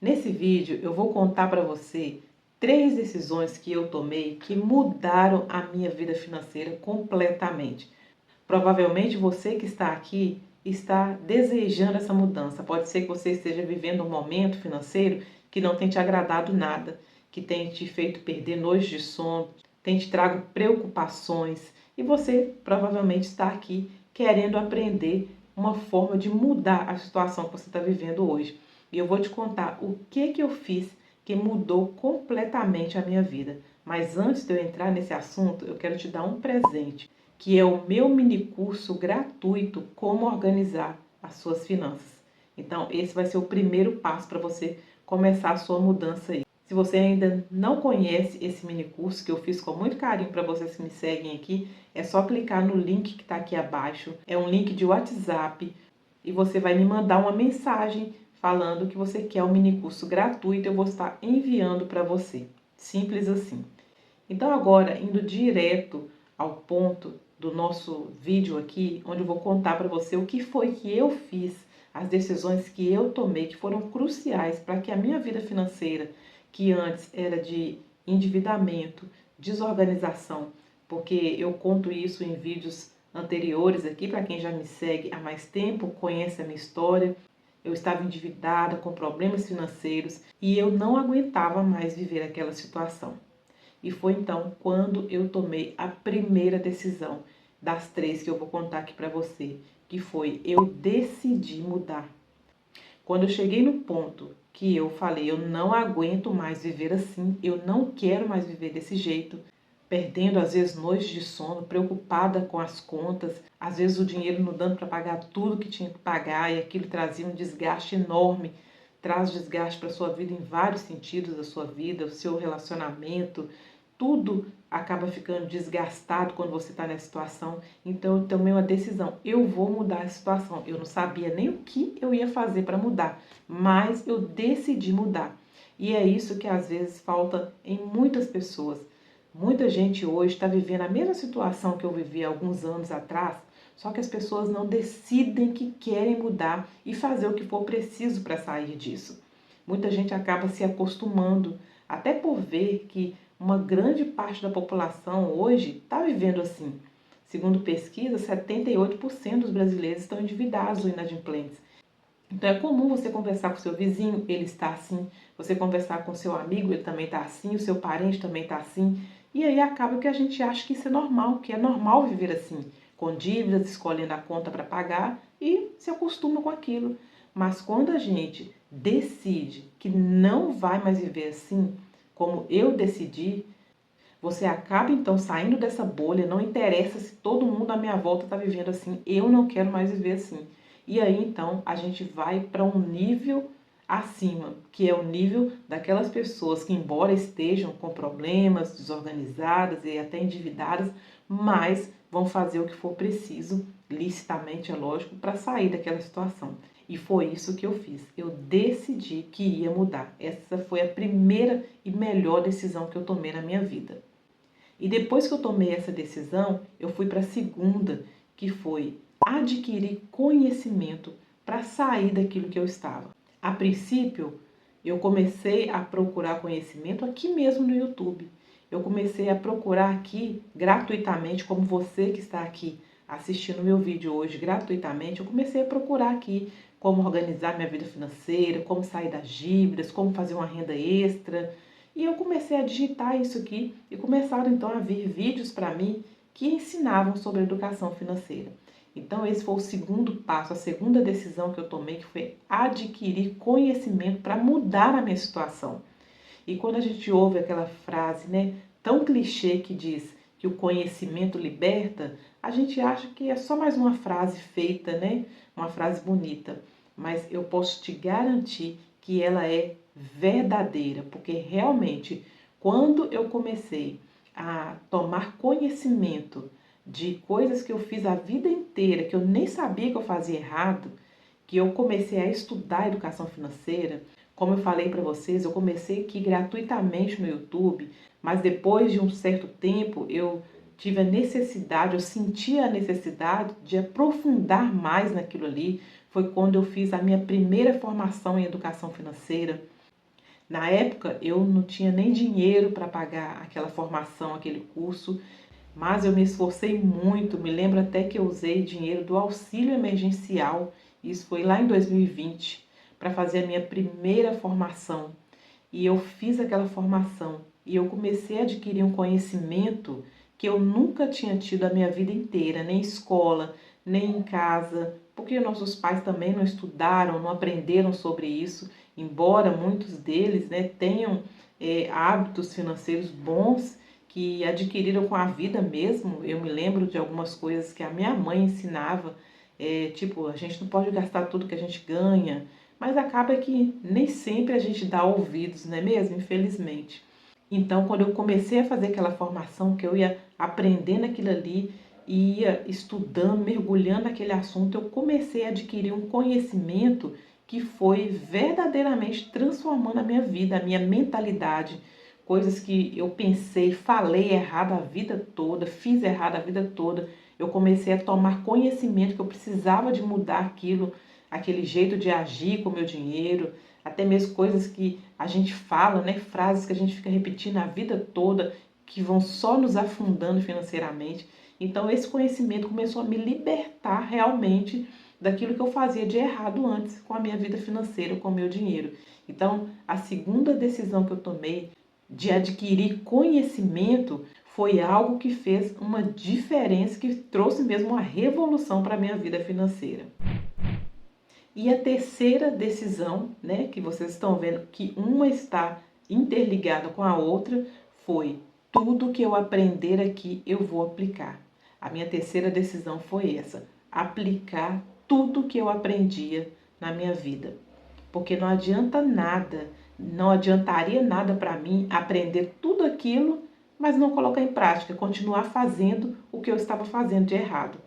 Nesse vídeo eu vou contar para você 3 decisões que eu tomei que mudaram a minha vida financeira completamente. Provavelmente você que está aqui está desejando essa mudança. Pode ser que você esteja vivendo um momento financeiro que não tem te agradado nada, que tem te feito perder noites de sono, tem te trago preocupações e você provavelmente está aqui querendo aprender uma forma de mudar a situação que você está vivendo hoje. E eu vou te contar o que eu fiz que mudou completamente a minha vida. Mas antes de eu entrar nesse assunto, eu quero te dar um presente, que é o meu mini curso gratuito Como Organizar as Suas Finanças. Então, esse vai ser o primeiro passo para você começar a sua mudança aí. Se você ainda não conhece esse mini curso que eu fiz com muito carinho para vocês que me seguem aqui, é só clicar no link que está aqui abaixo. É um link de WhatsApp e você vai me mandar uma mensagem falando que você quer um mini curso gratuito. Eu vou estar enviando para você. Simples assim. Então agora, indo direto ao ponto do nosso vídeo aqui, onde eu vou contar para você o que foi que eu fiz, as decisões que eu tomei, que foram cruciais para que a minha vida financeira, que antes era de endividamento, desorganização, porque eu conto isso em vídeos anteriores aqui, para quem já me segue há mais tempo, conhece a minha história. Eu estava endividada, com problemas financeiros e eu não aguentava mais viver aquela situação. E foi então quando eu tomei a primeira decisão das 3 que eu vou contar aqui para você, que foi eu decidi mudar. Quando eu cheguei no ponto que eu falei, eu não aguento mais viver assim, eu não quero mais viver desse jeito, perdendo às vezes noites de sono, preocupada com as contas, às vezes o dinheiro não dando para pagar tudo que tinha que pagar e aquilo trazia um desgaste enorme, traz desgaste para a sua vida em vários sentidos da sua vida, o seu relacionamento, tudo acaba ficando desgastado quando você está nessa situação. Então eu tomei uma decisão, eu vou mudar a situação. Eu não sabia nem o que eu ia fazer para mudar, mas eu decidi mudar. E é isso que às vezes falta em muitas pessoas. Muita gente hoje está vivendo a mesma situação que eu vivi há alguns anos atrás, só que as pessoas não decidem que querem mudar e fazer o que for preciso para sair disso. Muita gente acaba se acostumando, até por ver que uma grande parte da população hoje está vivendo assim. Segundo pesquisa, 78% dos brasileiros estão endividados ou inadimplentes. Então é comum você conversar com seu vizinho, ele está assim, você conversar com seu amigo, ele também está assim, o seu parente também está assim. E aí acaba que a gente acha que isso é normal, que é normal viver assim, com dívidas, escolhendo a conta para pagar e se acostuma com aquilo. Mas quando a gente decide que não vai mais viver assim, como eu decidi, você acaba então saindo dessa bolha, não interessa se todo mundo à minha volta está vivendo assim, eu não quero mais viver assim. E aí então a gente vai para um nível acima, que é o nível daquelas pessoas que, embora estejam com problemas, desorganizadas e até endividadas, mas vão fazer o que for preciso, licitamente é lógico, para sair daquela situação. E foi isso que eu fiz. Eu decidi que ia mudar. Essa foi a primeira e melhor decisão que eu tomei na minha vida. E depois que eu tomei essa decisão, eu fui para a segunda, que foi adquirir conhecimento para sair daquilo que eu estava. A princípio, eu comecei a procurar conhecimento aqui mesmo no YouTube. Eu comecei a procurar aqui gratuitamente, como você que está aqui assistindo o meu vídeo hoje gratuitamente, eu comecei a procurar aqui como organizar minha vida financeira, como sair das dívidas, como fazer uma renda extra. E eu comecei a digitar isso aqui e começaram então a vir vídeos para mim que ensinavam sobre educação financeira. Então esse foi o segundo passo, a segunda decisão que eu tomei, que foi adquirir conhecimento para mudar a minha situação. E quando a gente ouve aquela frase, né, tão clichê que diz que o conhecimento liberta, a gente acha que é só mais uma frase feita, né, uma frase bonita. Mas eu posso te garantir que ela é verdadeira, porque realmente quando eu comecei a tomar conhecimento de coisas que eu fiz a vida inteira, que eu nem sabia que eu fazia errado, que eu comecei a estudar educação financeira, como eu falei para vocês, eu comecei aqui gratuitamente no YouTube, mas depois de um certo tempo eu tive a necessidade, eu senti a necessidade de aprofundar mais naquilo ali. Foi quando eu fiz a minha primeira formação em educação financeira. Na época eu não tinha nem dinheiro para pagar aquela formação, aquele curso, mas eu me esforcei muito. Me lembro até que eu usei dinheiro do auxílio emergencial, isso foi lá em 2020, para fazer a minha primeira formação. E eu fiz aquela formação e eu comecei a adquirir um conhecimento que eu nunca tinha tido a minha vida inteira, nem em escola, nem em casa, porque nossos pais também não estudaram, não aprenderam sobre isso, embora muitos deles, né, tenham hábitos financeiros bons que adquiriram com a vida mesmo. Eu me lembro de algumas coisas que a minha mãe ensinava, tipo, a gente não pode gastar tudo que a gente ganha, mas acaba que nem sempre a gente dá ouvidos, não é mesmo? Infelizmente. Então, quando eu comecei a fazer aquela formação, que eu ia aprendendo aquilo ali, ia estudando, mergulhando naquele assunto, eu comecei a adquirir um conhecimento que foi verdadeiramente transformando a minha vida, a minha mentalidade. Coisas que eu pensei, falei errado a vida toda, fiz errado a vida toda. Eu comecei a tomar conhecimento que eu precisava de mudar aquilo, aquele jeito de agir com o meu dinheiro, até mesmo coisas que a gente fala, né, frases que a gente fica repetindo a vida toda, que vão só nos afundando financeiramente. Então esse conhecimento começou a me libertar realmente daquilo que eu fazia de errado antes com a minha vida financeira, com o meu dinheiro. Então, a segunda decisão que eu tomei de adquirir conhecimento foi algo que fez uma diferença, que trouxe mesmo uma revolução para a minha vida financeira. E a terceira decisão, né, que vocês estão vendo que uma está interligada com a outra, foi: tudo que eu aprender aqui eu vou aplicar. A minha terceira decisão foi essa: aplicar tudo que eu aprendia na minha vida. Porque não adianta nada, não adiantaria nada para mim aprender tudo aquilo, mas não colocar em prática, continuar fazendo o que eu estava fazendo de errado.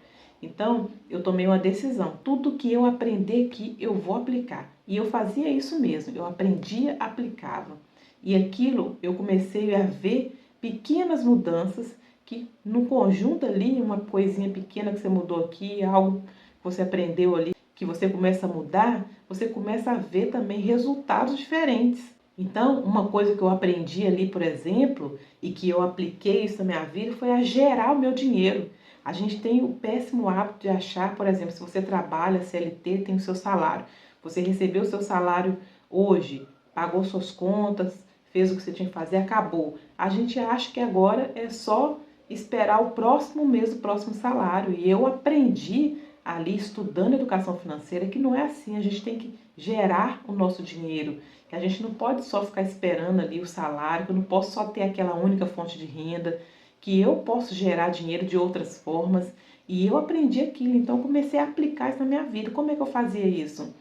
Então, eu tomei uma decisão: tudo que eu aprender aqui, eu vou aplicar. E eu fazia isso mesmo, eu aprendia, aplicava. E aquilo, eu comecei a ver pequenas mudanças que, no conjunto ali, uma coisinha pequena que você mudou aqui, algo que você aprendeu ali, que você começa a mudar, você começa a ver também resultados diferentes. Então, uma coisa que eu aprendi ali, por exemplo, e que eu apliquei isso na minha vida, foi a gerar o meu dinheiro. A gente tem o péssimo hábito de achar, por exemplo, se você trabalha CLT, tem o seu salário. Você recebeu o seu salário hoje, pagou suas contas, fez o que você tinha que fazer, acabou. A gente acha que agora é só esperar o próximo mês, o próximo salário. E eu aprendi ali, estudando educação financeira, que não é assim. A gente tem que gerar o nosso dinheiro, que a gente não pode só ficar esperando ali o salário, que eu não posso só ter aquela única fonte de renda, que eu posso gerar dinheiro de outras formas. E eu aprendi aquilo, então comecei a aplicar isso na minha vida. Como é que eu fazia isso?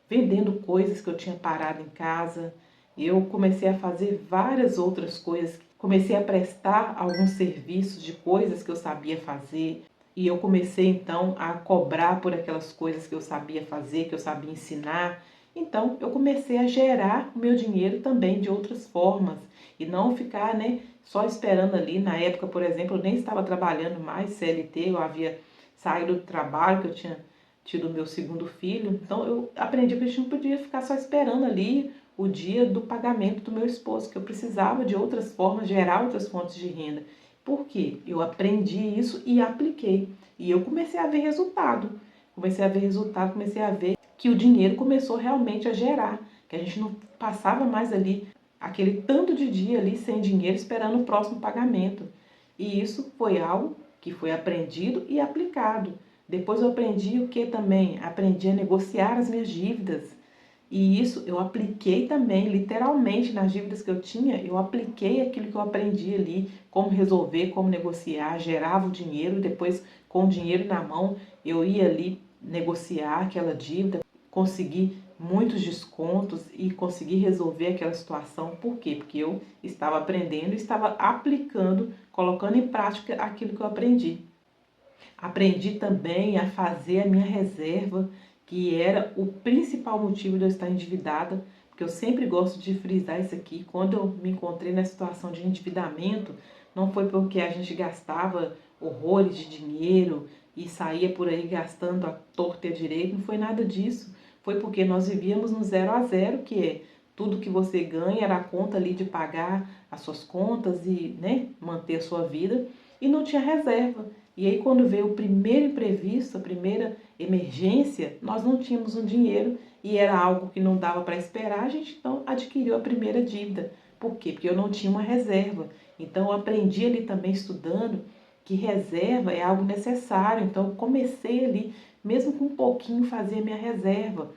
Vendendo coisas que eu tinha parado em casa. Eu comecei a fazer várias outras coisas. Comecei a prestar alguns serviços de coisas que eu sabia fazer. E eu comecei então a cobrar por aquelas coisas que eu sabia fazer, que eu sabia ensinar. Então eu comecei a gerar o meu dinheiro também de outras formas. E não ficar, né, só esperando ali. Na época, por exemplo, eu nem estava trabalhando mais CLT, eu havia saído do trabalho, que eu tinha tido o meu segundo filho. Então eu aprendi que a gente não podia ficar só esperando ali o dia do pagamento do meu esposo, que eu precisava de outras formas, gerar outras fontes de renda. Por quê? Eu aprendi isso e apliquei. E eu comecei a ver resultado. Comecei a ver resultado, comecei a ver que o dinheiro começou realmente a gerar. Que a gente não passava mais ali aquele tanto de dia ali sem dinheiro esperando o próximo pagamento. E isso foi algo que foi aprendido e aplicado. Depois eu aprendi o que também? Aprendi a negociar as minhas dívidas. E isso eu apliquei também, literalmente, nas dívidas que eu tinha, eu apliquei aquilo que eu aprendi ali, como resolver, como negociar, gerava o dinheiro, depois com o dinheiro na mão, eu ia ali negociar aquela dívida, conseguir muitos descontos e conseguir resolver aquela situação. Por quê? Porque eu estava aprendendo, estava aplicando, colocando em prática aquilo que eu aprendi. Aprendi também a fazer a minha reserva, que era o principal motivo de eu estar endividada, porque eu sempre gosto de frisar isso aqui. Quando eu me encontrei na situação de endividamento, não foi porque a gente gastava horrores de dinheiro e saía por aí gastando à torta e à direita, não foi nada disso. Foi porque nós vivíamos no 0 a 0, que é tudo que você ganha era a conta ali de pagar as suas contas e, né, manter a sua vida, e não tinha reserva. E aí quando veio o primeiro imprevisto, a primeira emergência, nós não tínhamos um dinheiro e era algo que não dava para esperar, a gente então adquiriu a primeira dívida. Por quê? Porque eu não tinha uma reserva. Então eu aprendi ali também estudando que reserva é algo necessário. Então eu comecei ali, mesmo com um pouquinho, fazer minha reserva.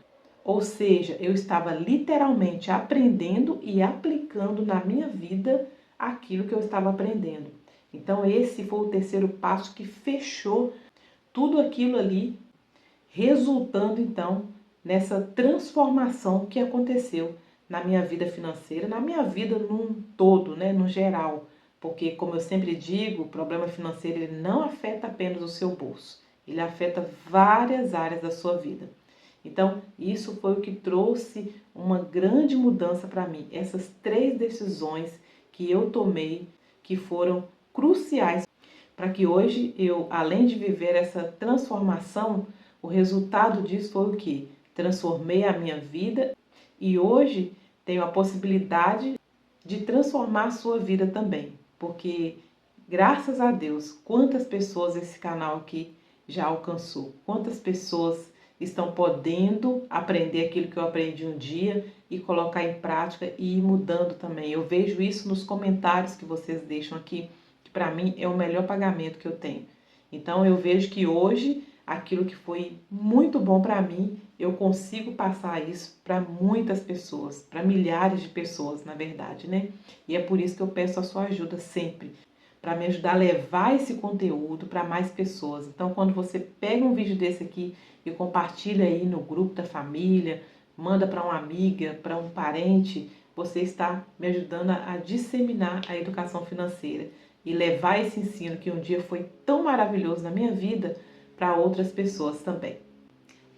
Ou seja, eu estava literalmente aprendendo e aplicando na minha vida aquilo que eu estava aprendendo. Então esse foi o terceiro passo que fechou tudo aquilo ali, resultando então nessa transformação que aconteceu na minha vida financeira, na minha vida num todo, né, no geral. Porque, como eu sempre digo, o problema financeiro ele não afeta apenas o seu bolso, ele afeta várias áreas da sua vida. Então, isso foi o que trouxe uma grande mudança para mim. Essas 3 decisões que eu tomei, que foram cruciais para que hoje eu, além de viver essa transformação, o resultado disso foi o quê? Transformei a minha vida e hoje tenho a possibilidade de transformar a sua vida também. Porque, graças a Deus, quantas pessoas esse canal aqui já alcançou, quantas pessoas estão podendo aprender aquilo que eu aprendi um dia e colocar em prática e ir mudando também. Eu vejo isso nos comentários que vocês deixam aqui, que para mim é o melhor pagamento que eu tenho. Então eu vejo que hoje aquilo que foi muito bom para mim, eu consigo passar isso para muitas pessoas, para milhares de pessoas, na verdade, né? E é por isso que eu peço a sua ajuda sempre, para me ajudar a levar esse conteúdo para mais pessoas. Então, quando você pega um vídeo desse aqui e compartilha aí no grupo da família, manda para uma amiga, para um parente, você está me ajudando a disseminar a educação financeira e levar esse ensino que um dia foi tão maravilhoso na minha vida para outras pessoas também.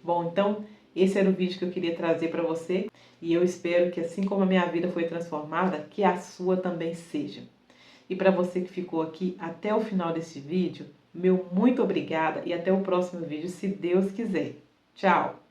Bom, então esse era o vídeo que eu queria trazer para você e eu espero que assim como a minha vida foi transformada, que a sua também seja. E para você que ficou aqui até o final desse vídeo, meu muito obrigada e até o próximo vídeo, se Deus quiser. Tchau!